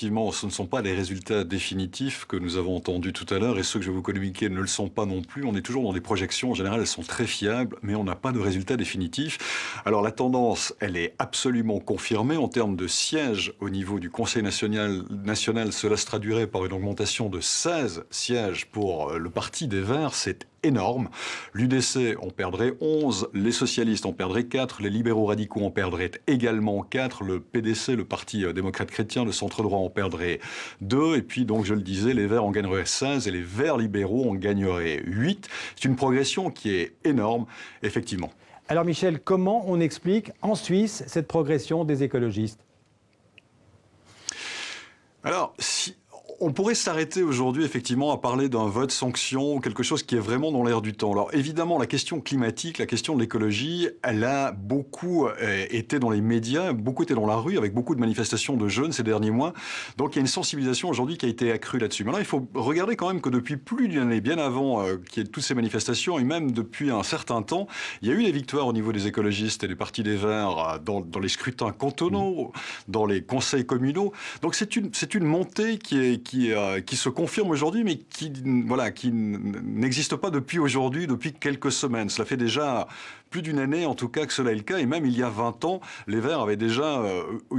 Effectivement, ce ne sont pas les résultats définitifs que nous avons entendus tout à l'heure et ceux que je vais vous communiquer ne le sont pas non plus. On est toujours dans des projections. En général, elles sont très fiables, mais on n'a pas de résultats définitifs. Alors la tendance, elle est absolument confirmée en termes de sièges au niveau du Conseil national. Cela se traduirait par une augmentation de 16 sièges pour le Parti des Verts. C'est énorme. L'UDC en perdrait 11, les socialistes en perdraient 4, les libéraux radicaux en perdraient également 4, le PDC, le Parti démocrate chrétien, le centre-droit en perdrait 2, et puis donc je le disais, les Verts en gagneraient 16 et les Verts libéraux en gagneraient 8. C'est une progression qui est énorme, effectivement. Alors Michel, comment on explique en Suisse cette progression des écologistes? Alors, on pourrait s'arrêter aujourd'hui effectivement à parler d'un vote sanction, quelque chose qui est vraiment dans l'air du temps. Alors évidemment, la question climatique, la question de l'écologie, elle a beaucoup été dans les médias, beaucoup été dans la rue, avec beaucoup de manifestations de jeunes ces derniers mois. Donc il y a une sensibilisation aujourd'hui qui a été accrue là-dessus. Maintenant, il faut regarder quand même que depuis plus d'une année, bien avant qu'il y ait toutes ces manifestations, et même depuis un certain temps, il y a eu des victoires au niveau des écologistes et des partis des Verts dans les scrutins cantonaux, dans les conseils communaux. Donc c'est une montée qui se confirme aujourd'hui, mais qui n'existe pas depuis aujourd'hui, depuis quelques semaines. Cela fait déjà plus d'une année, en tout cas, que cela est le cas. Et même il y a 20 ans, les Verts avaient déjà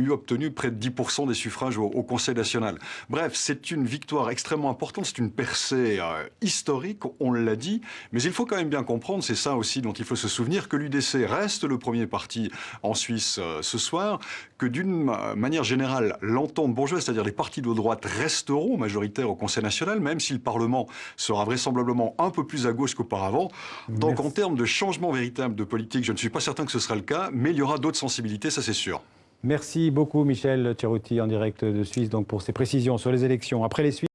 obtenu près de 10% des suffrages au Conseil national. Bref, c'est une victoire extrêmement importante, c'est une percée historique, on l'a dit. Mais il faut quand même bien comprendre, c'est ça aussi dont il faut se souvenir, que l'UDC reste le premier parti en Suisse ce soir, que d'une manière générale, l'entente bourgeoise, c'est-à-dire les partis de droite, resteront majoritaires au Conseil national, même si le Parlement sera vraisemblablement un peu plus à gauche qu'auparavant. Donc en termes de changement véritable de politique, je ne suis pas certain que ce sera le cas, mais il y aura d'autres sensibilités, ça c'est sûr. Merci beaucoup Michel Cerutti en direct de Suisse donc, pour ces précisions sur les élections. Après les Suisses.